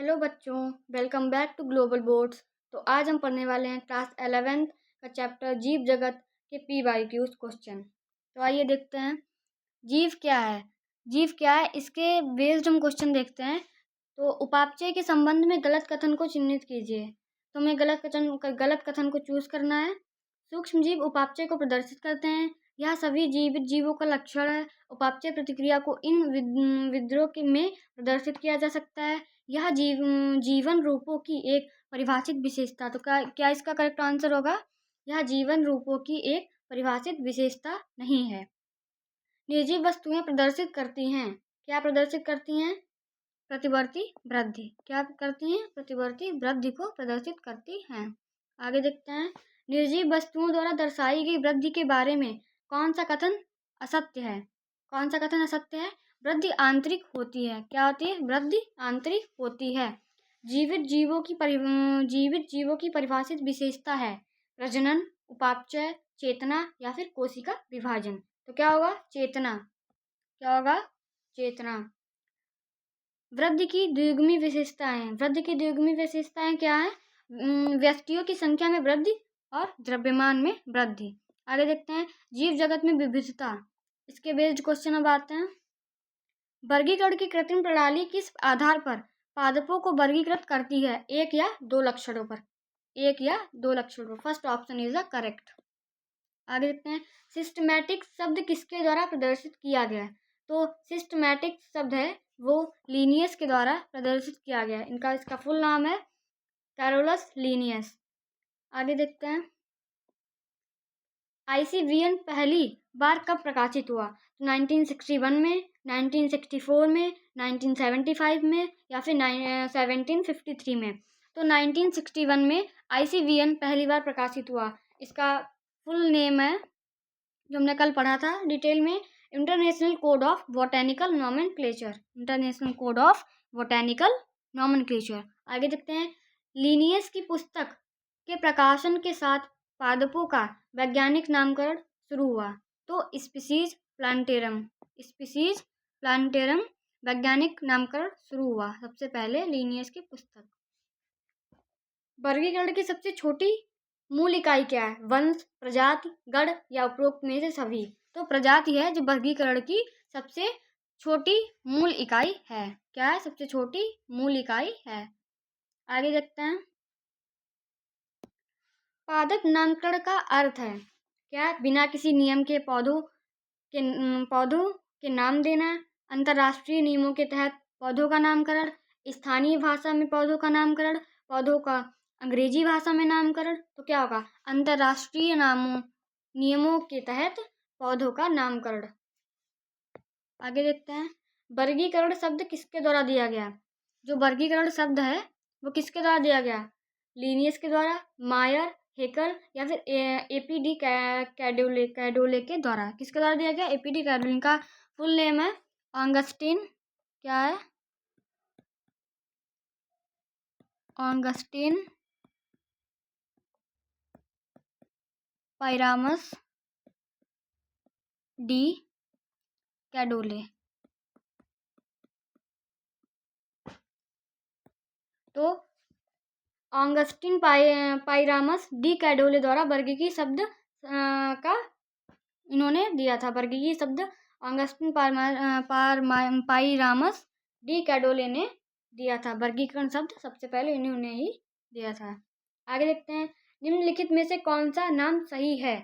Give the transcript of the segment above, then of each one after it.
Hello बच्चों, welcome back to Global Boards. तो आज हम पढ़ने वाले हैं क्लास 11th का चैप्टर जीव जगत के PYQs क्वेश्चन। तो आइए देखते हैं जीव क्या है। जीव क्या है इसके बेस्ड हम क्वेश्चन देखते हैं। तो उपापचय के संबंध में गलत कथन को चिन्हित कीजिए। तो हमें गलत कथन को चूज करना है। सूक्ष्म जीव उपापचय को प्रदर्शित करते हैं। यह सभी जीवित जीवों का लक्षण है। उपापचय प्रतिक्रिया को इन विद्रोह में प्रदर्शित किया जा सकता है। यह जीवन रूपों की एक परिभाषित विशेषता। तो क्या इसका करेक्ट आंसर होगा? यह जीवन रूपों की एक परिभाषित विशेषता नहीं है। निर्जीव वस्तुएं प्रदर्शित करती हैं। क्या प्रदर्शित करती हैं? प्रतिवर्ती वृद्धि। क्या करती हैं? प्रतिवर्ती वृद्धि को प्रदर्शित करती हैं। आगे देखते हैं निर्जीव वस्तुओं द्वारा दर्शाई गई वृद्धि के बारे में कौन सा कथन असत्य है? कौन सा कथन असत्य है? वृद्धि आंतरिक होती है। क्या होती है? वृद्धि आंतरिक होती है। जीवित जीवों की परिभाषित विशेषता है प्रजनन, उपापचय, चेतना या फिर कोशिका विभाजन। तो क्या होगा? चेतना। क्या होगा? चेतना। वृद्धि की द्विगुणी विशेषताएं। वृद्धि की द्विगुणी विशेषताएं क्या है? व्यक्तियों की संख्या में वृद्धि और द्रव्यमान में वृद्धि। आगे देखते हैं जीव जगत में विविधता। इसके बेस्ड क्वेश्चन अब आते हैं। वर्गीकरण की कृत्रिम प्रणाली किस आधार पर पादपों को वर्गीकृत करती है? एक या दो लक्षणों पर। एक या दो लक्षणों पर। First option is the correct. आगे देखते हैं सिस्टमैटिक शब्द किसके द्वारा प्रदर्शित किया गया है? तो सिस्टमैटिक शब्द है वो लीनियस के द्वारा प्रदर्शित किया गया है। इसका फुल नाम है कैरोलस लीनियस। आगे देखते हैं ICVN पहली बार कब प्रकाशित हुआ? तो 1961 में, 1964 में, 1975 में या फिर 1753 में। तो 1961 में ICVN पहली बार प्रकाशित हुआ। इसका फुल नेम है जो हमने कल पढ़ा था डिटेल में, international code of botanical nomenclature. International code of botanical nomenclature. आगे देखते हैं लीनियस की पुस्तक के प्रकाशन के साथ पादपों का वैज्ञानिक नामकरण शुरू हुआ। तो स्पीसीज प्लांटेरम वैज्ञानिक नामकरण शुरू हुआ सबसे पहले लीनियस की पुस्तक। वर्गीकरण की सबसे छोटी मूल इकाई क्या है? वंश, प्रजाति, गण या उपरोक्त में से सभी। तो प्रजाति है जो वर्गीकरण की सबसे छोटी मूल इकाई है। क्या है? सबसे छोटी मूल इकाई है। आगे देखते हैं पादप नामकरण का अर्थ है क्या? बिना किसी नियम के पौधों के नाम देना, अंतर्राष्ट्रीय नियमों के तहत पौधों का नामकरण, स्थानीय भाषा में पौधों का नामकरण, पौधों का अंग्रेजी भाषा में नामकरण। तो क्या होगा? अंतर्राष्ट्रीय नियमों के तहत पौधों का नामकरण। आगे देखते हैं वर्गीकरण शब्द किसके द्वारा दिया गया? जो वर्गीकरण शब्द है वो किसके द्वारा दिया गया? लीनियस के द्वारा, मायर, हेकल या फिर APD कैडोले के द्वारा। किसके द्वारा दिया गया? APD कैडोले। का फुल नेम है ऑगस्टीन। क्या है? Augustine Pyramus de Candolle. तो ऑगस्टीन पायरामस डी कैडोले द्वारा वर्गीकी शब्द का इन्होंने दिया था। वर्गीकी शब्द ऑगस्टीन पायरामस डी कैडोले ने दिया था। वर्गीकरण शब्द सबसे पहले इन्होंने ही दिया था। आगे देखते हैं निम्नलिखित में से कौन सा नाम सही है?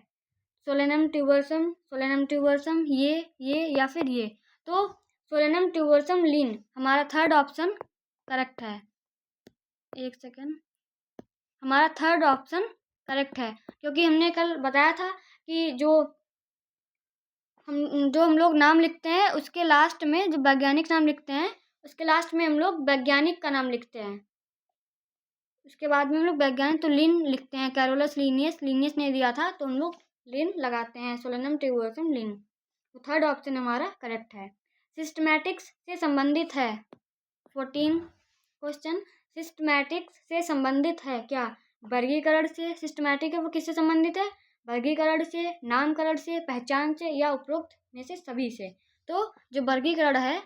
सोलेनम ट्यूबरसम, ये या फिर ये। तो सोलेनम ट्यूबरसम लीन हमारा थर्ड ऑप्शन करेक्ट है। एक सेकेंड, हमारा थर्ड ऑप्शन करेक्ट है क्योंकि हमने कल बताया था कि जो हम लोग नाम लिखते हैं उसके लास्ट में, जो वैज्ञानिक नाम लिखते हैं उसके लास्ट में हम लोग वैज्ञानिक का नाम लिखते हैं। उसके बाद में हम लोग वैज्ञानिक तो लिन लिखते हैं। कैरोलस लीनियस ने दिया था तो हम लोग लिन लगाते हैं। सोलेनम ट्यूबरसम लिन। तो थर्ड ऑप्शन हमारा करेक्ट है। सिस्टमैटिक्स से संबंधित है 14 क्वेश्चन। सिस्टमैटिक्स से संबंधित है क्या? वर्गीकरण से। सिस्टमैटिक है वो किससे संबंधित है? वर्गीकरण से, नामकरण से, पहचान से या उपरोक्त में से सभी से। तो जो वर्गीकरण है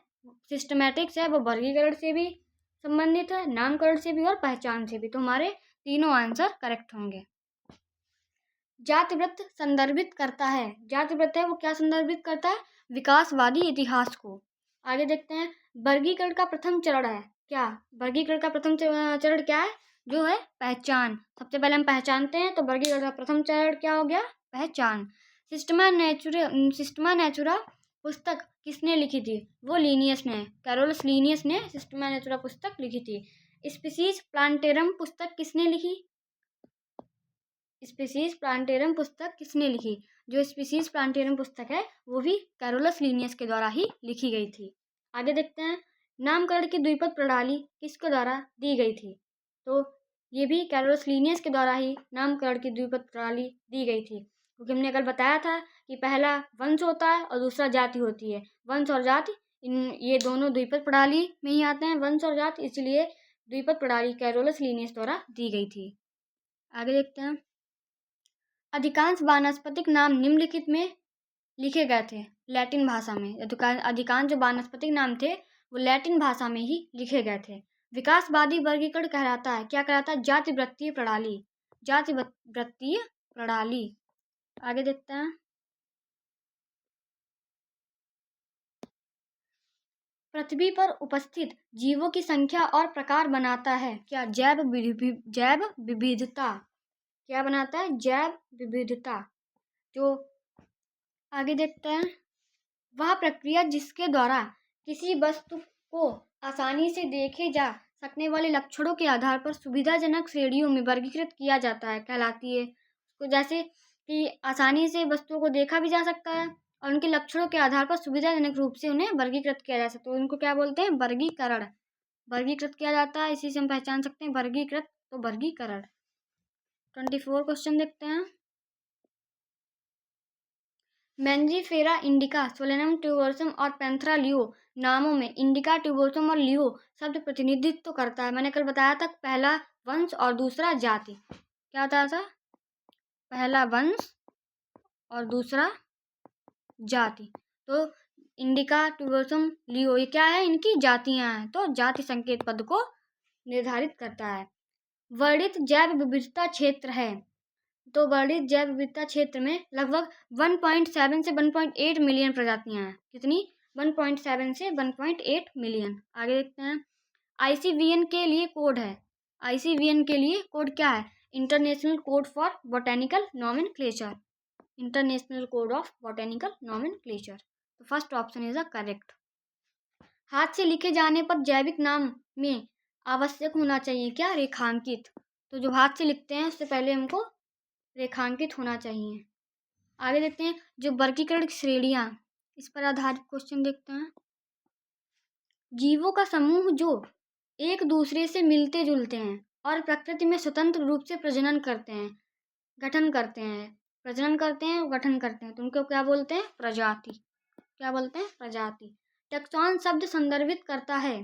सिस्टमैटिक्स है वो वर्गीकरण से भी संबंधित है, नामकरण से भी और पहचान से भी। तो हमारे तीनों आंसर करेक्ट होंगे। जातिवृत्त संदर्भित करता है, जातिवृत्त है वो क्या संदर्भित करता है? विकासवादी इतिहास को। आगे देखते हैं, वर्गीकरण का प्रथम चरण है क्या? वर्गीकरण का प्रथम चरण क्या है? जो है पहचान। सबसे पहले हम पहचानते हैं, तो वर्गीकरण का प्रथम चरण क्या हो गया? पहचान। सिस्टमा नेचुरा पुस्तक किसने लिखी थी? वो लीनियस ने, कैरोलस लीनियस ने सिस्टमा नेचुरा पुस्तक लिखी थी। स्पीसीज प्लांटेरम पुस्तक किसने लिखी? स्पीसीज प्लांटेरम पुस्तक किसने लिखी? जो स्पीसीज प्लांटेरम पुस्तक है वो भी कैरोलस लीनियस के द्वारा ही लिखी गई थी। आगे देखते हैं, नामकरण की द्विपद प्रणाली किसके द्वारा दी गई थी? तो ये भी कैरोलस लीनियस के द्वारा ही नामकरण की द्विपद प्रणाली दी गई थी, क्योंकि हमने कल बताया था कि पहला वंश होता है और दूसरा जाति होती है। वंश और जाति ये दोनों द्विपद प्रणाली में ही आते हैं, वंश और जाति, इसलिए द्विपद प्रणाली कैरोलस लीनियस द्वारा दी गई थी। आगे देखते हैं, अधिकांश वानस्पतिक नाम निम्नलिखित में लिखे गए थे लैटिन भाषा में। अधिकांश जो वानस्पतिक नाम थे वो लैटिन भाषा में ही लिखे गए थे। विकासवादी वर्गीकरण कहलाता है, क्या कहलाता है? जातिवृत्तीय प्रणाली, जातिवृत्तीय प्रणाली। आगे देखते हैं, पृथ्वी पर उपस्थित जीवों की संख्या और प्रकार बनाता है क्या? जैव विविधता। क्या बनाता है? जैव विविधता। जो आगे देखते हैं, वह प्रक्रिया जिसके द्वारा किसी वस्तु को आसानी से देखे जा सकने वाले लक्षणों के आधार पर सुविधाजनक श्रेणियों में वर्गीकृत किया जाता है कहलाती है। तो जैसे कि आसानी से वस्तुओं को देखा भी जा सकता है और उनके लक्षणों के आधार पर सुविधाजनक रूप से उन्हें वर्गीकृत किया जा सकता है, तो उनको क्या बोलते हैं? वर्गीकरण। वर्गीकृत किया जाता है, इसी से हम पहचान सकते हैं वर्गीकृत, तो वर्गीकरण। 24 क्वेश्चन देखते हैं, मैंजीफेरा इंडिका, सोलेनम ट्यूबरोसम और पैंथेरा लियो नामों में इंडिका, ट्यूबरोसम और लियो शब्द प्रतिनिधित्व करता है। मैंने कल बताया था, पहला वंश और दूसरा जाति। क्या बताया था? पहला वंश और दूसरा जाति। तो इंडिका, ट्यूबरोसम, लियो ये क्या है? इनकी जातियां हैं, तो जाति संकेत पद को निर्धारित करता है। वर्णित जैव विविधता क्षेत्र है, तो वर्णित जैव विविधता क्षेत्र में लगभग 1.7 से 1.8 मिलियन प्रजातियां हैं। कितनी? 1.7 से 1.8 मिलियन। आगे देखते हैं, ICVN के लिए कोड है। ICVN के लिए कोड क्या है? International code for botanical nomenclature. International code of botanical nomenclature. तो first option is the correct. हाथ से लिखे जाने पर जैविक नाम में आवश्यक होना चाहिए क्या? रेखांकित। तो जो हाथ से लिखते हैं उससे पहले हमको रेखांकित होना चाहिए। आगे देखते हैं, जो वर्गीकरण की श्रेणियां, इस पर आधारित क्वेश्चन देखते हैं। जीवों का समूह जो एक दूसरे से मिलते जुलते हैं और प्रकृति में स्वतंत्र रूप से प्रजनन करते हैं, गठन करते हैं, प्रजनन करते हैं और गठन करते हैं, तो उनको क्या बोलते हैं? प्रजाति। क्या बोलते हैं? प्रजाति। टैक्सॉन शब्द संदर्भित करता है,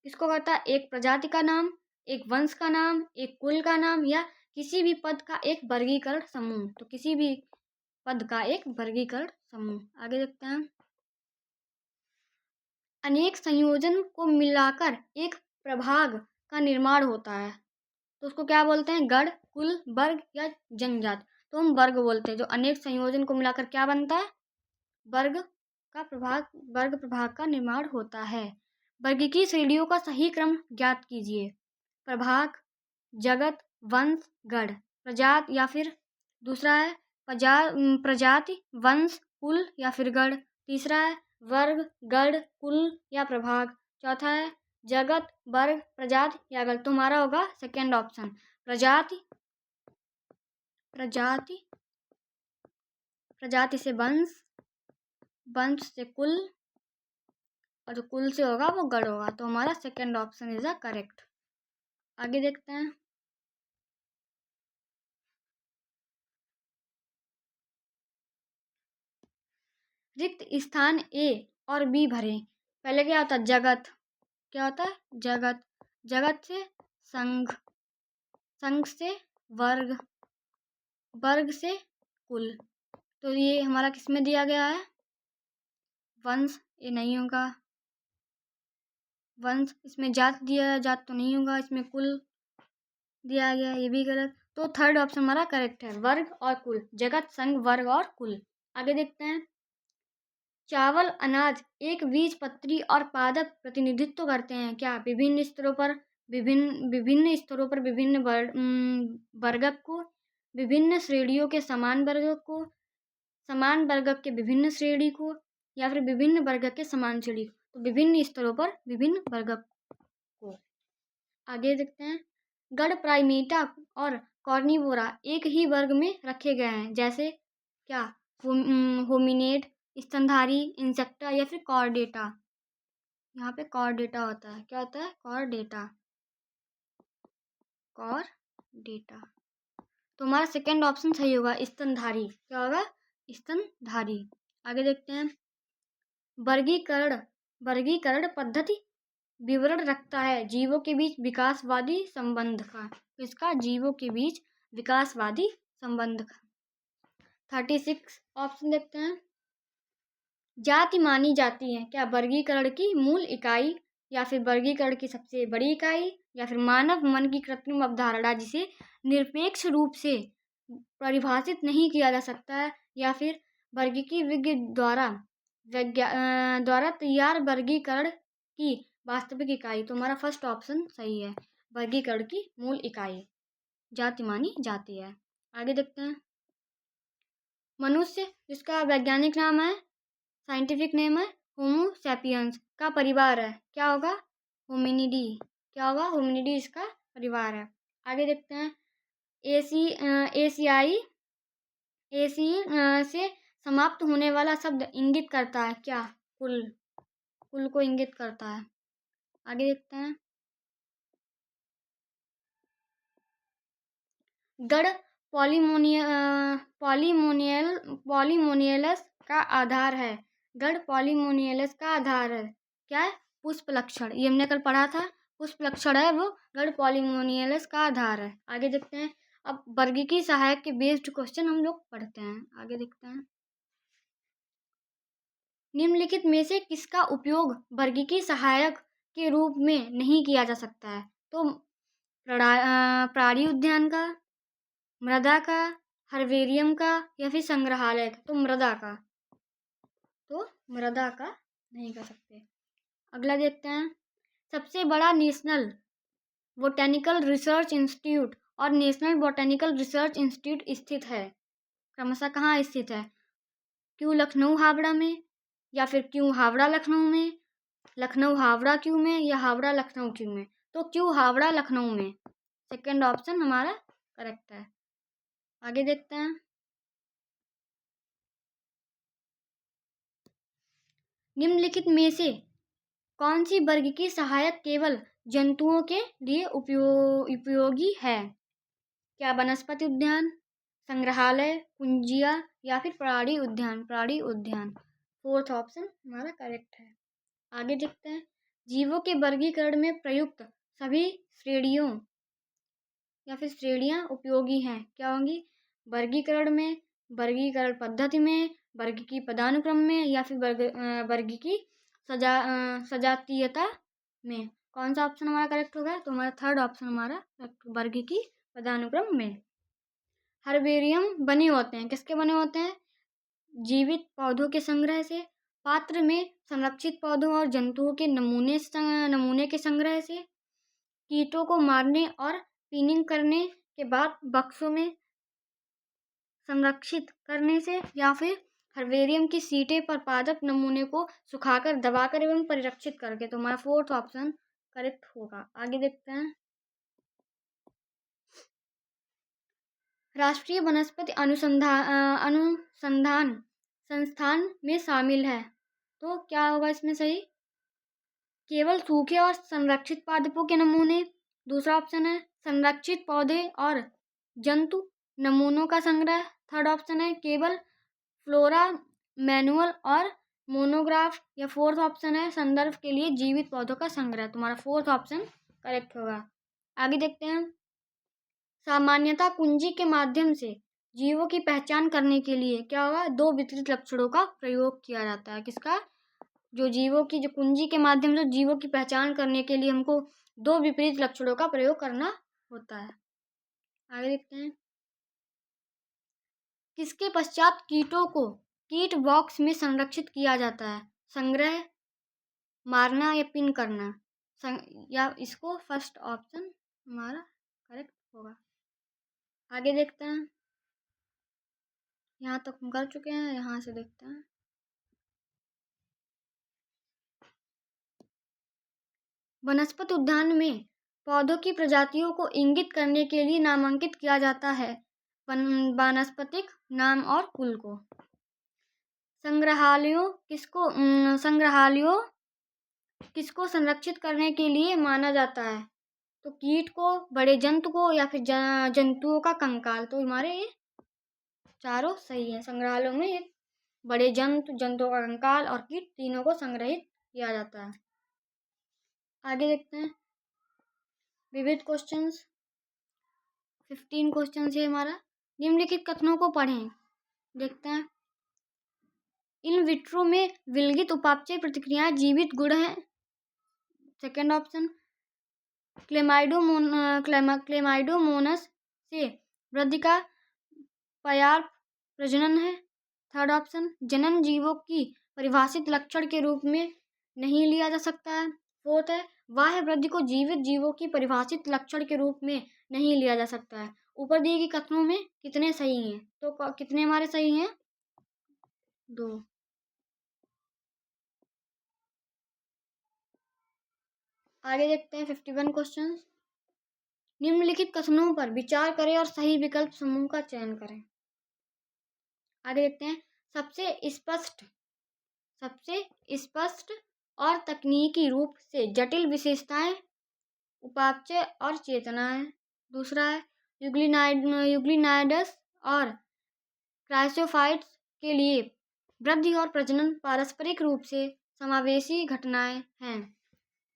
किसको करता है? एक प्रजाति का नाम, एक वंश का नाम, एक कुल का नाम, या किसी भी पद का एक वर्गीकरण समूह। तो किसी भी पद का एक वर्गीकरण समूह। आगे देखते हैं, अनेक संयोजन को मिलाकर एक प्रभाग का निर्माण होता है, तो उसको क्या बोलते हैं? गण, कुल, वर्ग या जनजाति। तो हम वर्ग बोलते हैं। जो अनेक संयोजन को मिलाकर क्या बनता है? वर्ग प्रभाग का निर्माण होता है। वर्ग की श्रेणियों का सही क्रम ज्ञात कीजिए। प्रभाग, जगत, वंश, गण, प्रजाति, या फिर दूसरा है प्रजाति, वंश, कुल या फिर गण। तीसरा है वर्ग, गण, कुल या प्रभाग। चौथा है जगत, वर्ग, प्रजाति या गण। तो हमारा होगा सेकेंड ऑप्शन, प्रजाति। प्रजाति से वंश, वंश से कुल, और जो कुल से होगा वो गण होगा। तो हमारा second option is the correct. आगे देखते हैं, रिक्त स्थान ए और बी भरें। पहले क्या होता है? जगत। क्या होता है? जगत। जगत से संघ, संघ से वर्ग, वर्ग से कुल। तो ये हमारा किस में दिया गया है? वंश। ये नहीं होगा, वंश, इसमें जात दिया, जात तो नहीं होगा, इसमें कुल दिया गया, ये भी गलत। तो थर्ड ऑप्शन हमारा करेक्ट है, वर्ग और कुल, जगत, संघ, वर्ग और कुल। आगे देखते हैं, चावल अनाज एक बीजपत्री और पादप प्रतिनिधित्व करते हैं क्या? विभिन्न स्तरों पर विभिन्न स्तरों पर विभिन्न वर्गक को, विभिन्न श्रेणियों के समान वर्गक को, समान वर्गक के विभिन्न श्रेणी को, या फिर विभिन्न वर्गक के समान श्रेणी को। तो विभिन्न स्तरों पर विभिन्न वर्गक को। आगे देखते हैं, गढ़ प्राइमेटा और कॉर्निवोरा एक ही वर्ग में रखे गए हैं, जैसे क्या? होमिनेड, स्तनधारी, इंसेक्टा या फिर कॉर्डेटा। यहाँ पे कॉर्डेटा होता है, क्या होता है? कॉर्डेटा। तो हमारा सेकंड ऑप्शन सही होगा, स्तनधारी। क्या होगा? स्तनधारी। आगे देखते हैं, वर्गीकरण पद्धति विवरण रखता है जीवों के बीच विकासवादी संबंध का। किसका? जीवों के बीच विकासवादी संबंध का। 36 ऑप्शन देखते हैं, जाति मानी जाती है क्या? वर्गीकरण की मूल इकाई, या फिर वर्गीकरण की सबसे बड़ी इकाई, या फिर मानव मन की कृत्रिम अवधारणा जिसे निरपेक्ष रूप से परिभाषित नहीं किया जा सकता है, या फिर वर्गीकी विज्ञ द्वारा तैयार वर्गीकरण की वास्तविक इकाई। तो हमारा फर्स्ट ऑप्शन सही है, वर्गीकरण की मूल इकाई जाति मानी जाती है। आगे देखते हैं, मनुष्य जिसका वैज्ञानिक नाम है, साइंटिफिक नेम है होमो सैपियंस, का परिवार है, क्या होगा? होमिनिडी। क्या होगा? होमिनिडी इसका परिवार है। आगे देखते हैं, एशियाई से समाप्त होने वाला शब्द इंगित करता है क्या? कुल को इंगित करता है। आगे देखते हैं, गढ़ पॉलीमोनियलस का आधार है। गढ़ पॉलीमोनियलस का आधार है, क्या है? पुष्प लक्षण। ये हमने कल पढ़ा था, पुष्प लक्षण है वो, गढ़ पॉलीमोनियलस का आधार है। आगे देखते हैं, अब वर्गीकी सहायक के बेस्ड क्वेश्चन हम लोग पढ़ते हैं। आगे देखते हैं, निम्नलिखित में से किसका उपयोग वर्गीकी सहायक के रूप में नहीं किया जा सकता है? तो प्राणी उद्यान का, मृदा का, हर्बेरियम का, या फिर संग्रहालय का। तो मृदा का नहीं कर सकते। अगला देखते हैं, सबसे बड़ा नेशनल बोटेनिकल रिसर्च इंस्टीट्यूट और नेशनल बोटेनिकल रिसर्च इंस्टीट्यूट स्थित है, क्रमशः कहाँ स्थित है? क्यों लखनऊ हावड़ा में, या फिर क्यों हावड़ा लखनऊ में, लखनऊ हावड़ा क्यों में, या हावड़ा लखनऊ क्यों में? तो क्यों हावड़ा लखनऊ में, सेकंड ऑप्शन हमारा करेक्ट है। आगे देखते हैं, निम्नलिखित में से कौन सी वर्गीकी सहायक केवल जंतुओं के लिए उपयोगी है? क्या? वनस्पति उद्यान, संग्रहालय, कुंजिया, या फिर प्राणी उद्यान। फोर्थ ऑप्शन हमारा करेक्ट है। आगे देखते हैं, जीवों के वर्गीकरण में प्रयुक्त सभी श्रेणियों या फिर श्रेणियां उपयोगी हैं, क्या होंगी? वर्गीकरण में, वर्गीकरण पद्धति में, वर्गीकी पदानुक्रम में, या फिर वर्गीकी सजातीयता में। कौन सा ऑप्शन हमारा करेक्ट होगा? तो हमारा थर्ड ऑप्शन हमारा करेक्ट, वर्गीकी पदानुक्रम में। हर्बेरियम बने होते हैं, किसके बने होते हैं? जीवित पौधों के संग्रह से, पात्र में संरक्षित पौधों और जंतुओं के नमूने के संग्रह से, कीटों को मारने और पीनिंग करने के बाद बक्सों में संरक्षित करने से, या फिर हर्बेरियम की सीटें पर पादप नमूने को सुखाकर, दबाकर एवं परिरक्षित करके। तो हमारा फोर्थ ऑप्शन करेक्ट होगा। आगे देखते हैं, राष्ट्रीय वनस्पति अनुसंधान संस्थान में शामिल है, तो क्या होगा इसमें सही? केवल सूखे और संरक्षित पादपों के नमूने। दूसरा ऑप्शन है संरक्षित पौधे और जंतु नमूनों का संग्रह। थर्ड ऑप्शन है केवल फ्लोरा मैनुअल और मोनोग्राफ, या फोर्थ ऑप्शन है संदर्भ के लिए जीवित पौधों का संग्रह। तुम्हारा फोर्थ ऑप्शन करेक्ट होगा। आगे देखते हैं, सामान्यता कुंजी के माध्यम से जीवों की पहचान करने के लिए क्या होगा? दो वितरित लक्षणों का प्रयोग किया जाता है, किसका? जो जीवों की जो कुंजी के माध्यम से जीवों की पहचान करने के लिए हमको 2 विपरीत लक्षणों का प्रयोग करना होता है। आगे देखते हैं। किसके पश्चात कीटों को कीट बॉक्स में संरक्षित किया जाता है? संग्रह, मारना या पिन करना? या इसको फर्स्ट ऑप्शन हमारा करेक्ट होगा। आगे देखते हैं। यहाँ तक हम कर चुके हैं, यहाँ से देखते हैं। वनस्पति उद्यान में पौधों की प्रजातियों को इंगित करने के लिए नामांकित किया जाता है वानस्पतिक नाम और कुल को। संग्रहालयों किसको संरक्षित करने के लिए माना जाता है? तो कीट को, बड़े जंतु को या फिर जंतुओं का कंकाल। तो हमारे ये चारों सही है। संग्रहालयों में ये बड़े जंतुओं का कंकाल और कीट तीनों को संग्रहित किया जाता है। आगे देखते हैं। विविध क्वेश्चंस 15 क्वेश्चन है हमारा। निम्नलिखित कथनों को पढ़ें। देखते हैं। इन विट्रो में विलगित उपापचय प्रतिक्रियाएं जीवित गुण हैं। Second option. क्लेमाइडोमोनास से वृद्धि का पर्याप्त प्रजनन है। Third option. जनन जीवों की परिभाषित लक्षण के रूप में नहीं लिया जा सकता है। फोर्थ है, बाह्य वृद्धि को जीवित जीवों की परिभाषित लक्षण के रूप में नहीं लिया जा सकता है। ऊपर दिए गए कथनों में कितने सही हैं? तो कितने हमारे सही हैं? 2। आगे देखते हैं। 51 क्वेश्चन। निम्नलिखित कथनों पर विचार करें और सही विकल्प समूह का चयन करें। आगे देखते हैं। सबसे स्पष्ट और तकनीकी रूप से जटिल विशेषताएं उपापचय और चेतना है। दूसरा है, यूग्लिनाइडस और क्राइसोफाइट्स के लिए वृद्धि और प्रजनन पारस्परिक रूप से समावेशी घटनाएं हैं।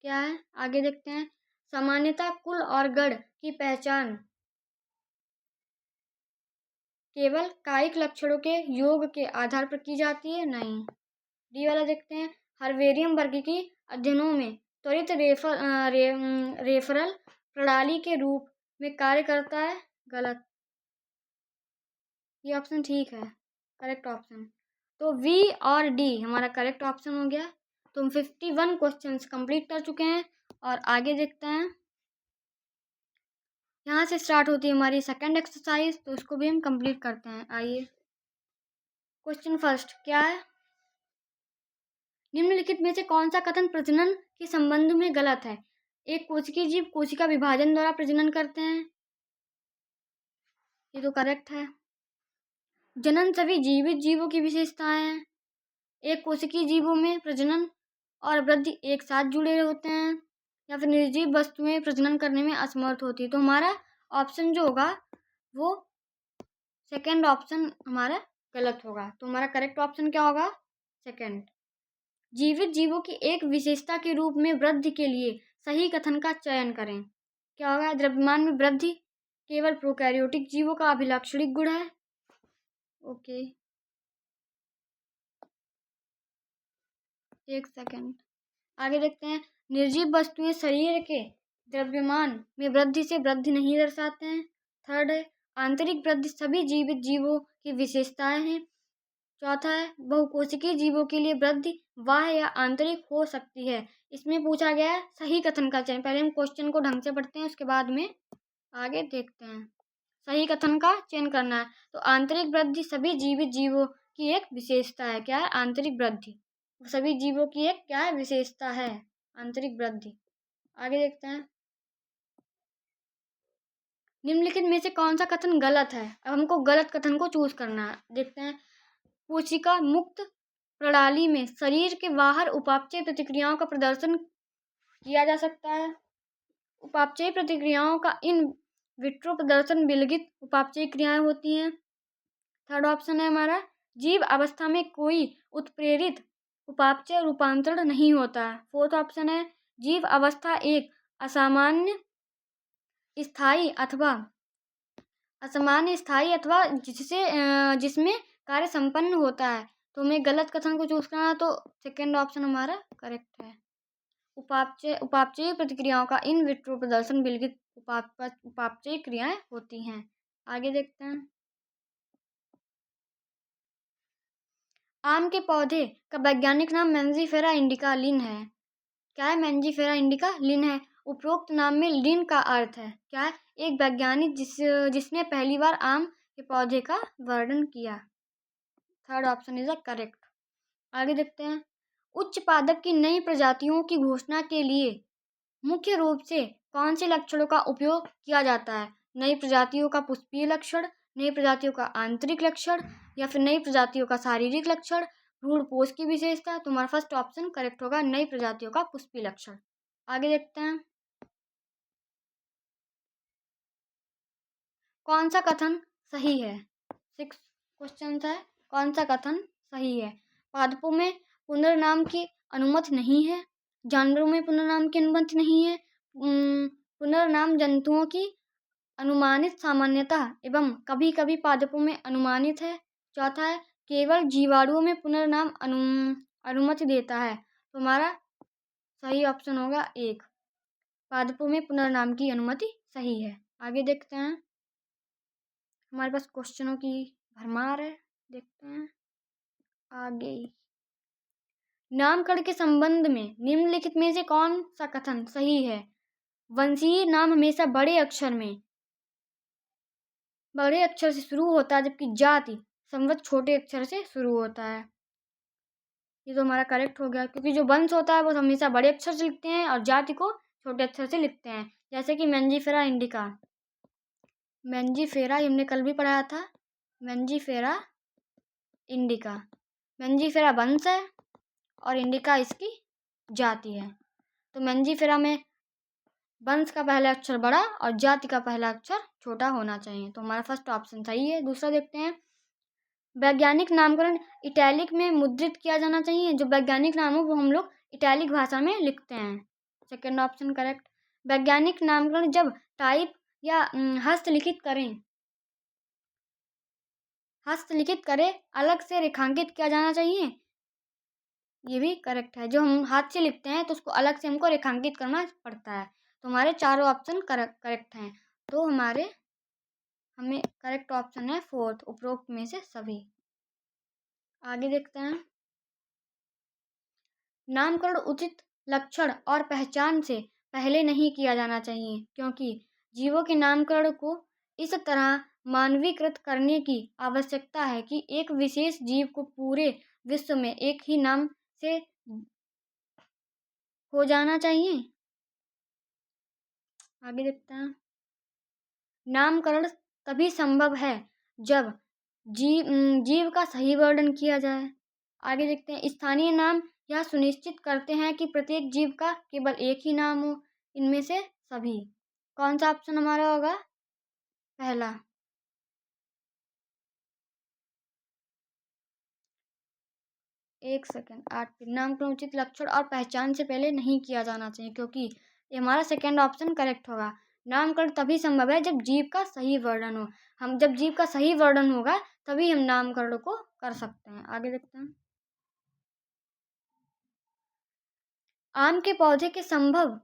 क्या है? आगे देखते हैं। सामान्यतः कुल और गण की पहचान केवल कायिक लक्षणों के योग के आधार पर की जाती है? नहीं। डी वाला देखते हैं। हर्बेरियम वर्गीकी अध्ययनों में त्वरित रेफरल प्रणाली के रूप में कार्य करता है? गलत। ये ऑप्शन ठीक है, करेक्ट ऑप्शन। तो वी और डी हमारा करेक्ट ऑप्शन हो गया। तो हम 51 क्वेश्चंस कंप्लीट कर चुके हैं और आगे देखते हैं। यहाँ से स्टार्ट होती है हमारी सेकंड एक्सरसाइज, तो इसको भी हम कंप्लीट करते हैं। आइए। क्वेश्चन फर्स्ट क्या है? निम्नलिखित में से कौन सा कथन प्रजनन के संबंध में गलत है? एक कोशिकीय जीव कोशिका विभाजन द्वारा प्रजनन करते हैं, ये तो करेक्ट है। जनन सभी जीवित जीवों की विशेषताएं हैं। एक कोशिकीय जीवों में प्रजनन और वृद्धि एक साथ जुड़े होते हैं, या फिर निर्जीव वस्तुएं प्रजनन करने में असमर्थ होती है। तो हमारा ऑप्शन जो होगा वो सेकंड ऑप्शन हमारा गलत होगा। तो हमारा करेक्ट ऑप्शन क्या होगा? सेकंड। जीवित जीवों की एक विशेषता के रूप में वृद्धि के लिए सही कथन का चयन करें। क्या होगा? द्रव्यमान में वृद्धि केवल प्रोकैरियोटिक जीवों का अभिलाक्षणिक गुण है। ओके, एक सेकंड। आगे देखते हैं। निर्जीव वस्तुएं शरीर के द्रव्यमान में वृद्धि से वृद्धि नहीं दर्शाते हैं। थर्ड है, आंतरिक वृद्धि सभी जीवित जीवों की विशेषताएं हैं। चौथा है, बहुकोशिकीय जीवों के लिए वृद्धि बाह्य या आंतरिक हो सकती है। इसमें पूछा गया है सही कथन का चयन। पहले हम क्वेश्चन को ढंग से पढ़ते हैं, उसके बाद में आगे देखते हैं। सही कथन का चयन करना है। तो आंतरिक वृद्धि सभी जीवित जीवों की एक विशेषता है। क्या है? आंतरिक वृद्धि सभी जीवों की एक क्या है? विशेषता है, आंतरिक वृद्धि। आगे देखते हैं। निम्नलिखित में से कौन सा कथन गलत है? अब हमको गलत कथन को चूज करना है। देखते हैं। कोशिका मुक्त प्रणाली में शरीर के बाहर उपापचय प्रतिक्रियाओं का प्रदर्शन किया जा सकता है। उपापचय प्रतिक्रियाओं का इन विट्रो प्रदर्शन विलगित उपापचय क्रियाएं होती हैं। थर्ड ऑप्शन है हमारा, जीव अवस्था में कोई उत्प्रेरित उपापचय रूपांतरण नहीं होता है। फोर्थ ऑप्शन है, जीव अवस्था एक असामान्य स्थायी अथवा जिसमें कार्य संपन्न होता है। तो हमें गलत कथन को चूज करना है, तो सेकेंड ऑप्शन हमारा करेक्ट है। उपापचयी प्रतिक्रियाओं का इन विट्रो प्रदर्शन विलगित उपापचयी क्रियाएं होती हैं। आगे देखते हैं। आम के पौधे का वैज्ञानिक नाम मैंजीफेरा इंडिका लिन है। क्या है? मैंजीफेरा इंडिका लिन है। उपरोक्त नाम में लिन का अर्थ है क्या है? एक वैज्ञानिक जिसने पहली बार आम के पौधे का वर्णन किया। Third option is the correct. आगे देखते हैं। उच्च पादप की नई प्रजातियों की घोषणा के लिए मुख्य रूप से कौन से लक्षणों का उपयोग किया जाता है? नई प्रजातियों का पुष्पीय लक्षण, नई प्रजातियों का आंतरिक लक्षण, या फिर नई प्रजातियों का शारीरिक लक्षण, भ्रूणपोष की विशेषता। तुम्हारा फर्स्ट ऑप्शन करेक्ट होगा, नई प्रजातियों का पुष्पीय लक्षण। आगे देखते हैं। कौन सा कथन सही है? 6 क्वेश्चन है। कौन सा कथन सही है? पादपों में पुनर्नाम की अनुमति नहीं है, जानवरों में पुनर्नाम की अनुमति नहीं है, पुनर्नाम जंतुओं की अनुमानित सामान्यता एवं कभी कभी पादपों में अनुमानित है। चौथा है केवल जीवाणुओं में पुनर्नाम अनुमति देता है। तो हमारा सही ऑप्शन होगा 1, पादपों में पुनर्नाम की अनुमति सही है। आगे देखते हैं। हमारे पास क्वेश्चनों की भरमार है, देखते हैं आगे। नामकरण के संबंध में निम्नलिखित में से कौन सा कथन सही है? वंशीय नाम हमेशा बड़े अक्षर से शुरू होता है, जबकि जाति संवत छोटे अक्षर से शुरू होता है। ये तो हमारा करेक्ट हो गया, क्योंकि जो वंश होता है वो हमेशा बड़े अक्षर से लिखते हैं और जाति को छोटे अक्षर से लिखते हैं। जैसे कि मैंजीफेरा इंडिका, मैंजीफेरा हमने कल भी पढ़ाया था। मैंजीफेरा इंडिका, मैंजीफेरा वंश है और इंडिका इसकी जाति है। तो मैंजीफेरा में वंश का पहला अक्षर बड़ा और जाति का पहला अक्षर छोटा होना चाहिए। तो हमारा फर्स्ट ऑप्शन सही है। दूसरा देखते हैं। वैज्ञानिक नामकरण इटैलिक में मुद्रित किया जाना चाहिए। जो वैज्ञानिक नाम हो वो हम लोग इटैलिक भाषा में लिखते हैं। Second option correct. वैज्ञानिक नामकरण जब टाइप या हस्तलिखित करें अलग से रेखांकित किया जाना चाहिए। ये भी करेक्ट है। जो हम हाथ से लिखते हैं तो उसको अलग से हमको रेखांकित करना पड़ता है। तो हमारे चारों ऑप्शन करेक्ट हैं। तो हमें करेक्ट ऑप्शन है 4th, उपरोक्त में से सभी। आगे देखते हैं। नामकरण उचित लक्षण और पहचान से पहले नहीं किया जाना चाहिए, क्योंकि जीवों के नामकरण को इस तरह मानवीकृत करने की आवश्यकता है कि एक विशेष जीव को पूरे विश्व में एक ही नाम से हो जाना चाहिए। आगे देखते हैं। नामकरण तभी संभव है जब जीव का सही वर्णन किया जाए। आगे देखते हैं। स्थानीय नाम यह सुनिश्चित करते हैं कि प्रत्येक जीव का केवल एक ही नाम हो। इनमें से सभी। कौन सा ऑप्शन हमारा होगा? पहला। एक सेकेंड। 8 नामकरण उचित लक्षण और पहचान से पहले नहीं किया जाना चाहिए, क्योंकि ये हमारा सेकेंड ऑप्शन करेक्ट होगा। नामकरण तभी संभव है जब जीव का सही वर्णन हो। जब जीव का सही वर्णन होगा तभी हम नामकरण को कर सकते हैं। आगे देखते हैं। आम के पौधे के संभव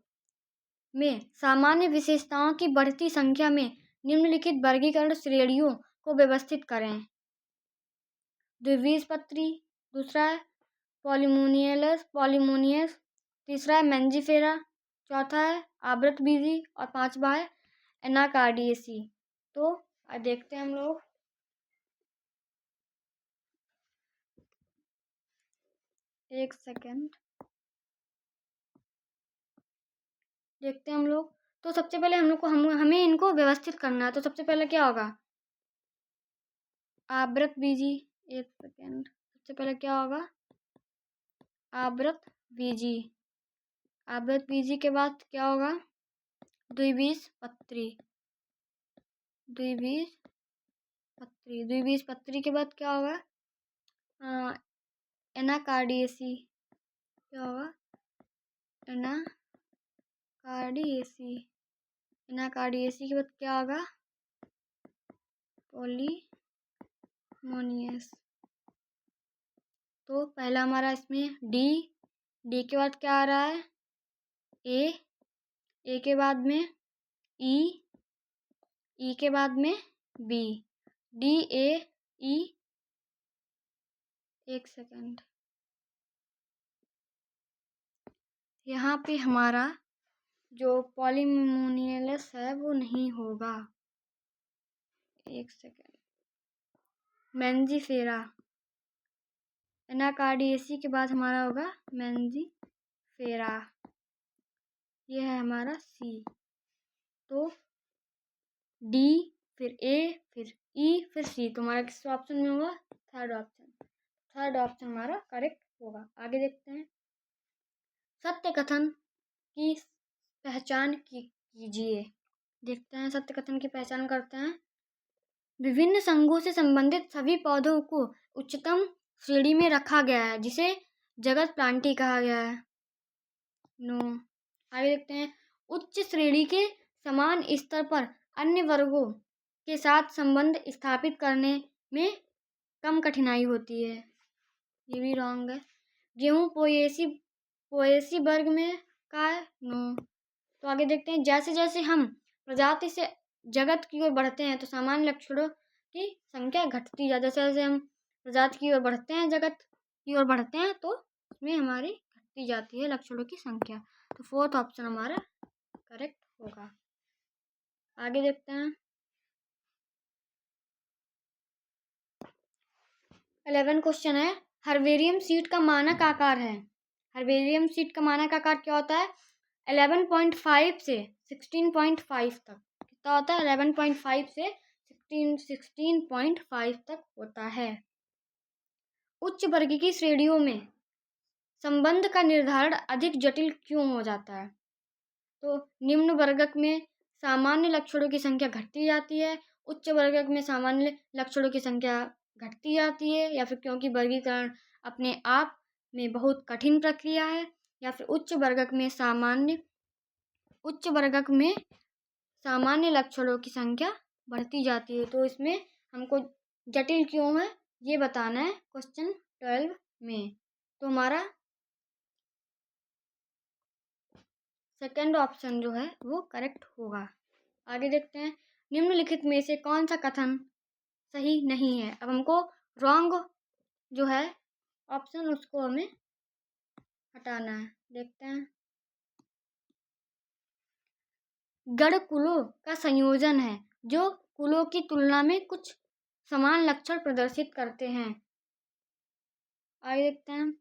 में सामान्य विशेषताओं की बढ़ती संख्या में निम्नलिखित वर्गीकरण श्रेणियों को व्यवस्थित करें। द्विबीजपत्री, दूसरा है पॉलीमोनियस, तीसरा है मैंजीफेरा, चौथा है आवृतबीजी और पांचवा है एनाकार्डियेसी। तो देखते हैं हम लोग। एक सेकेंड, देखते हैं हम लोग। तो सबसे पहले हम लोग को हमें इनको व्यवस्थित करना है। तो सबसे पहले क्या होगा? आवृतबीजी। एक सेकेंड, सबसे पहले क्या होगा? आवृतबीजी। आवृतबीजी के बाद क्या होगा? द्विबीजपत्री। द्विबीजपत्री के बाद क्या होगा? एनाकार्डियेसी। क्या होगा? एनाकार्डियेसी। एनाकार्डियेसी के बाद क्या होगा? पॉलीमोनियस। तो पहला हमारा इसमें डी के बाद क्या आ रहा है, ए के बाद में ई के बाद में बी, DAE। एक सेकेंड, यहाँ पे हमारा जो पॉलीमोनियलस है वो नहीं होगा। एक सेकेंड, मेंजीफेरा, एनाकार्डियेसी के बाद हमारा होगा मेंजीफेरा। ये है हमारा सी। तो डी, फिर ए, फिर ई, फिर सी। तो हमारा किस ऑप्शन में होगा, थर्ड ऑप्शन हमारा करेक्ट होगा। आगे देखते हैं, सत्य कथन की पहचान कीजिए। देखते हैं, सत्य कथन की पहचान करते हैं। विभिन्न संघों से संबंधित सभी पौधों को उच्चतम श्रेणी में रखा गया है, जिसे जगत प्लांटी कहा गया है। नो। आगे देखते हैं, उच्च श्रेणी के समान स्तर पर अन्य वर्गों के साथ संबंध स्थापित करने में कम कठिनाई होती है। ये भी रॉन्ग है। गेहूं पोएसी वर्ग में का है। नो। तो आगे देखते हैं, जैसे जैसे हम प्रजाति से जगत की ओर बढ़ते हैं तो सामान्य लक्षणों की संख्या घटती जाती है। जैसे जैसे हम प्रजाति की ओर बढ़ते हैं, जगत की ओर बढ़ते हैं, तो उसमें हमारी घटती जाती है लक्षणों की संख्या। तो फोर्थ ऑप्शन हमारा करेक्ट होगा। आगे देखते हैं, 11 क्वेश्चन है, हर्बेरियम सीड का मानक आकार है। हर्बेरियम सीड का मानक आकार क्या होता है, 11.5 से 16.5 तक। कितना होता है, 11.5 से 16.5 तक होता है। उच्च वर्ग की श्रेणियों में संबंध का निर्धारण अधिक जटिल क्यों हो जाता है। तो निम्न वर्गक में सामान्य लक्षणों की संख्या घटती जाती है, उच्च वर्गक में सामान्य लक्षणों की संख्या घटती जाती है, या फिर क्योंकि वर्गीकरण अपने आप में बहुत कठिन प्रक्रिया है, या फिर उच्च वर्गक में सामान्य लक्षणों की संख्या बढ़ती जाती है। तो इसमें हमको जटिल क्यों है ये बताना है क्वेश्चन 12 में। तो हमारा सेकंड ऑप्शन जो है वो करेक्ट होगा। आगे देखते हैं, निम्नलिखित में से कौन सा कथन सही नहीं है। अब हमको रॉन्ग जो है ऑप्शन उसको हमें हटाना है। देखते हैं, गण कुलों का संयोजन है जो कुलों की तुलना में कुछ समान लक्षण प्रदर्शित करते हैं। आगे देखते हैं,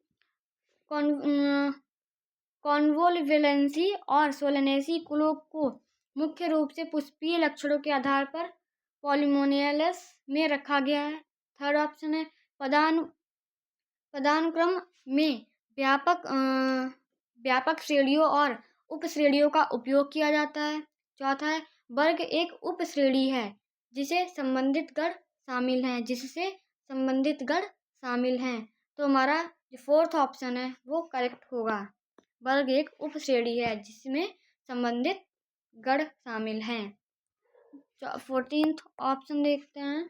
कॉन्वोल्वेलेंसी और सोलेनेसी कुलों को मुख्य रूप से पुष्पीय लक्षणों के आधार पर पॉलीमोनियलस में रखा गया है। थर्ड ऑप्शन है, पदानुक्रम में व्यापक श्रेणियों और उप श्रेणियों का उपयोग किया जाता है। चौथा है, वर्ग एक उप श्रेणी है जिससे संबंधित गण शामिल हैं। तो हमारा जो फोर्थ ऑप्शन है वो करेक्ट होगा। वर्ग एक उप श्रेणी है जिसमें संबंधित गण शामिल हैं। 14th ऑप्शन देखते हैं,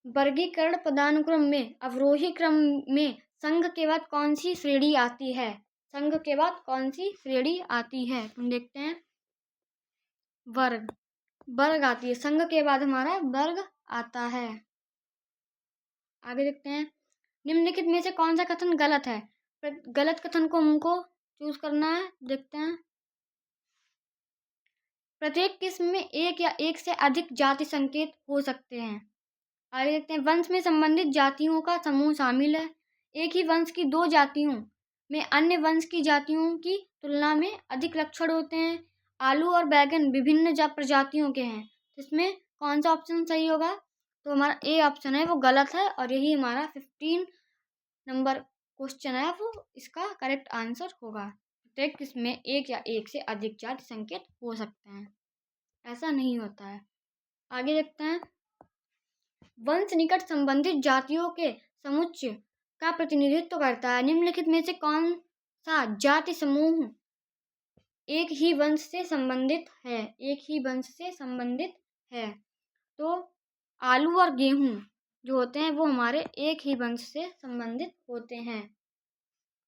वर्गीकरण पदानुक्रम में अवरोही क्रम में संघ के बाद कौन सी श्रेणी आती है। संघ के बाद कौन सी श्रेणी आती है, तुम देखते हैं, वर्ग आती है। संघ के बाद हमारा वर्ग आता है। आगे देखते हैं, निम्नलिखित में से कौन सा कथन गलत है। गलत कथन को हमको चूज करना है। देखते हैं, प्रत्येक किस्म में एक या एक से अधिक जाति संकेत हो सकते हैं। आगे देखते हैं, वंश में संबंधित जातियों का समूह शामिल है। एक ही वंश की दो जातियों में अन्य वंश की जातियों की तुलना में अधिक लक्षण होते हैं। आलू और बैगन विभिन्न प्रजातियों के हैं। इसमें कौन सा ऑप्शन सही होगा, तो हमारा ए ऑप्शन है वो गलत है, और यही हमारा 15 नंबर क्वेश्चन है वो इसका करेक्ट आंसर होगा। प्रत्येक किस्म में एक या एक से अधिक जाति संकेत हो सकते हैं, ऐसा नहीं होता है। आगे देखते हैं, वंश निकट संबंधित जातियों के समुच्चय का प्रतिनिधित्व करता है। निम्नलिखित में से कौन सा जाति समूह एक ही वंश से संबंधित है। तो आलू और गेहूं जो होते हैं वो हमारे एक ही वंश से संबंधित होते हैं।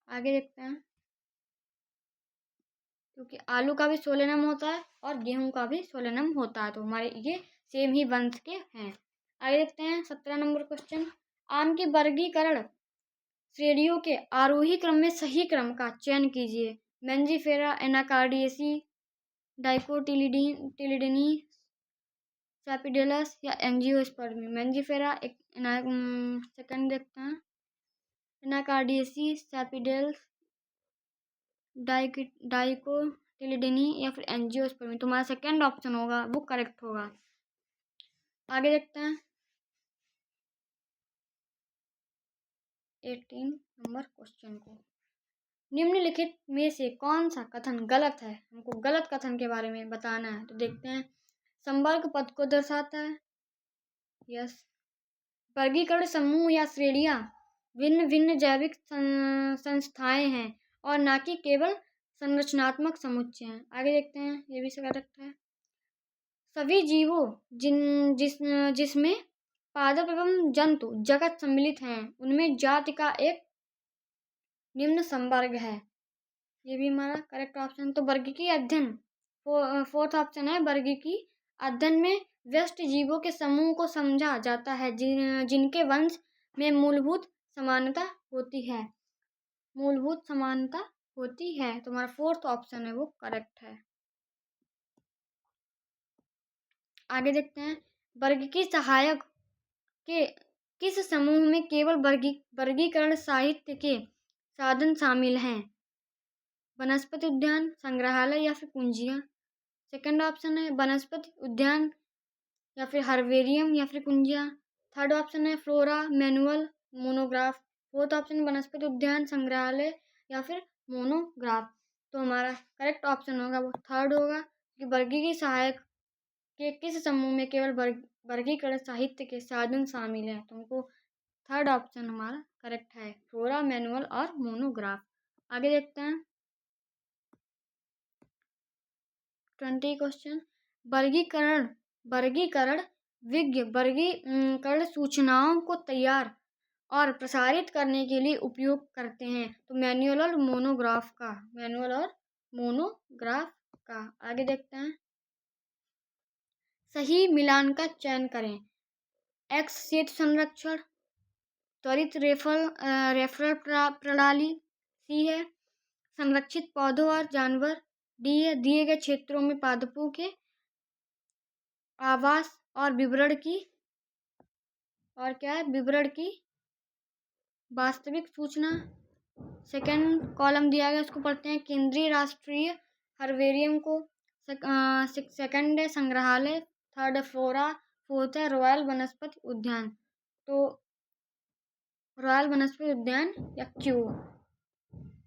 आगे देखते हैं। क्योंकि आलू का भी सोलेनम होता है और गेहूं का भी सोलेनम होता है, तो हमारे ये सेम ही वंश के हैं। आगे देखते हैं 17 नंबर क्वेश्चन। आम के वर्गीकरण श्रेणियों के आरोही क्रम में सही क्रम का चयन कीजिए। मैंजीफेरा, एनाकार्डियेसी, डाइकोटिलिडनी, सैपिडेलस या एंजियोस्पर्मी। मैंजीफेरा सेकंड देखते हैं, एनाकार्डियेसी, सैपिडेलस, डाइकोटिलिडनी या फिर एंजियोस्पर्मी। तुम्हारा सेकंड ऑप्शन होगा वो करेक्ट होगा। आगे देखते हैं 18 नंबर क्वेश्चन को। निम्नलिखित में से कौन सा कथन गलत है? हमको गलत कथन के बारे में बताना है, तो देखते हैं। संवर्ग पद को दर्शाता है, यस। वर्गीकरण समूह या श्रेणियां भिन्न भिन्न जैविक संस्थाएं हैं और ना कि केवल संरचनात्मक समुच्चय हैं। आगे देखते हैं, ये भी करेक्ट है। सभी जीवों जिसमें पादप एवं जंतु जगत सम्मिलित हैं उनमें जाति का एक निम्न संवर्ग है। ये भी हमारा करेक्ट ऑप्शन। तो वर्गीकीय अध्ययन, फोर्थ ऑप्शन है। वर्गीकीय अध्ययन में व्यष्टि जीवों के समूह को समझा जाता है जिनके वंश में मूलभूत समानता होती है। मूलभूत समानता होती है, तो हमारा फोर्थ ऑप्शन है वो करेक्ट है। आगे देखते हैं। वर्गीकीय सहायक के किस समूह में केवल वर्गीकरण साहित्य के साधन शामिल हैं? वनस्पति उद्यान, संग्रहालय या फिर कुंजियां। सेकंड ऑप्शन है वनस्पति उद्यान या फिर हर्बेरियम या फिर कुंजियां। थर्ड ऑप्शन है flora manual monograph. Fourth option वनस्पति उद्यान, संग्रहालय या फिर मोनोग्राफ। तो हमारा करेक्ट ऑप्शन होगा वो थर्ड होगा कि वर्गीकीय सहायक के किस समूह में केवल वर्गीकरण साहित्य के साधन शामिल हैं। तो हमको थर्ड ऑप्शन हमारा करेक्ट है, फ्लोरा मैनुअल और मोनोग्राफ। आगे देखते हैं 20 क्वेश्चन। वर्गीकरण विज्ञ वर्गीकरण सूचनाओं को तैयार और प्रसारित करने के लिए उपयोग करते हैं। तो मैनुअल और मोनोग्राफ का। आगे देखते हैं। सही मिलान का चयन करें। एक्स सेतु संरक्षण, त्वरित रेफरल प्रणाली, सी है संरक्षित पौधों और जानवर, डी है दिए गए क्षेत्रों में पादपों के आवास और विवरण की वास्तविक सूचना। सेकंड कॉलम दिया गया उसको पढ़ते हैं। केंद्रीय राष्ट्रीय हर्बेरियम को। सेकंड है संग्रहालय। थर्ड है फ्लोरा। फोर्थ है रॉयल वनस्पति उद्यान। तो रॉयल वनस्पति उद्यान या क्यों।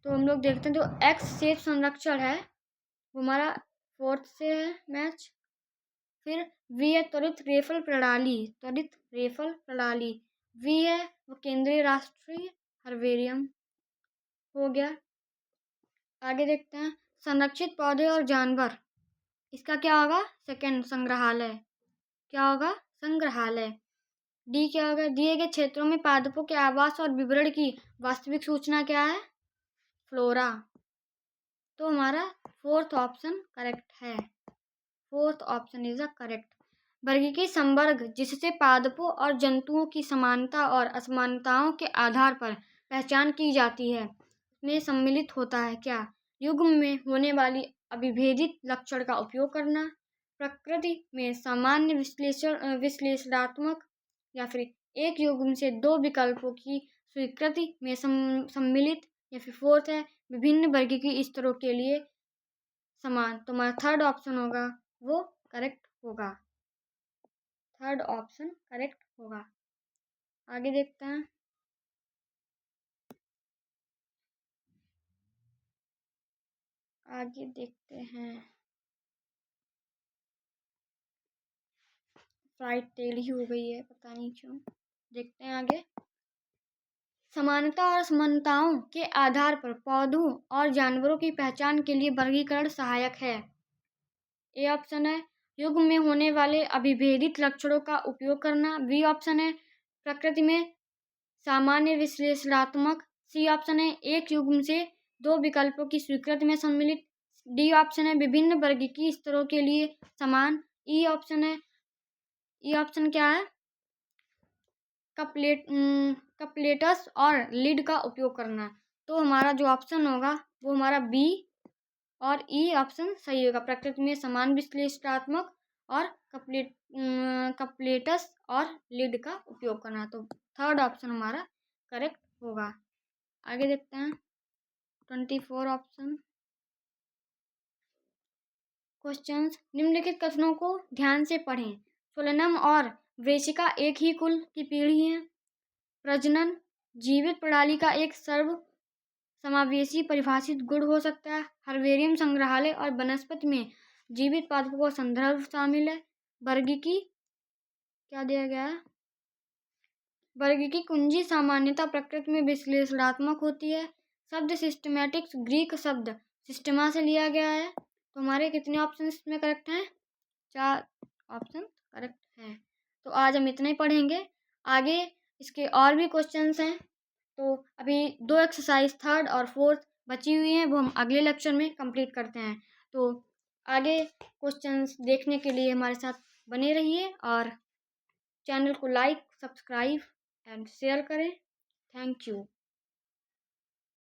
तो हम लोग देखते हैं जो एक्स सेतु संरक्षण है वो हमारा फोर्थ से है मैच। फिर वी है त्वरित रेफल प्रणाली। वी है वो केंद्रीय राष्ट्रीय हर्बेरियम हो गया। आगे देखते हैं संरक्षित पौधे और जानवर, इसका क्या होगा सेकंड संग्रहालय। क्या होगा संग्रहालय। डी क्या होगा दिए गए क्षेत्रों में पादपों के आवास और विवरण की वास्तविक सूचना क्या है फ्लोरा। तो हमारा फोर्थ ऑप्शन करेक्ट है। Fourth option is a correct. वर्गीकीय संवर्ग जिससे पादपों और जंतुओं की समानता और असमानताओं के आधार पर पहचान की जाती है में सम्मिलित होता है क्या युग्म में होने वाली अविभेदित लक्षण का उपयोग करना, प्रकृति में सामान्य विश्लेषणात्मक या फिर एक युग्म से दो विकल्पों की स्वीकृति में सम्मिलित, या फिर फोर्थ है विभिन्न वर्गीकीय स्तरों के लिए समान। तो हमारा थर्ड ऑप्शन होगा वो करेक्ट होगा। थर्ड ऑप्शन करेक्ट होगा। आगे देखते हैं। फ्लाइट टेल ही हो गई है पता नहीं क्यों। देखते हैं आगे। समानता और असमानताओं के आधार पर पौधों और जानवरों की पहचान के लिए वर्गीकरण सहायक है। ए ऑप्शन है युग्म में होने वाले अविभेदित लक्षणों का उपयोग करना। बी ऑप्शन है प्रकृति में सामान्य विश्लेषणात्मक। सी ऑप्शन है एक युग्म से दो विकल्पों की स्वीकृति में सम्मिलित। डी ऑप्शन है विभिन्न वर्गीकी स्तरों के लिए समान। ई ऑप्शन क्या है, कपलेटस और लीड का उपयोग करना। तो हमारा जो ऑप्शन होगा वो हमारा बी और ई ऑप्शन सही होगा। प्रकृति में समान विश्लेषणात्मक और कपलेटस और लीड का उपयोग करना। तो थर्ड ऑप्शन हमारा करेक्ट होगा। आगे देखते हैं 24 ऑप्शन क्वेश्चंस। निम्नलिखित कथनों को ध्यान से पढ़ें। सोलेनम और वृश्चिका एक ही कुल की पीढ़ी हैं। प्रजनन जीवित प्रणाली का एक सर्व समावेशी परिभाषित गुण हो सकता है। हर्बेरियम संग्रहालय और वनस्पति में जीवित पादपों का संदर्भ शामिल है। वर्गीकी क्या दिया गया है, वर्गीकी कुंजी सामान्यता प्रकृति में विश्लेषणात्मक होती है। शब्द सिस्टमैटिक्स ग्रीक शब्द सिस्टमा से लिया गया है। तो हमारे कितने ऑप्शन इसमें करेक्ट हैं, 4 ऑप्शन करेक्ट हैं। तो आज हम इतना ही पढ़ेंगे। आगे इसके और भी क्वेश्चंस हैं। तो अभी 2 एक्सरसाइज थर्ड और फोर्थ बची हुई हैं, वो हम अगले लेक्चर में कंप्लीट करते हैं। तो आगे क्वेश्चंस देखने के लिए हमारे साथ बने रहिए और चैनल को लाइक, सब्सक्राइब एंड शेयर करें। Thank you.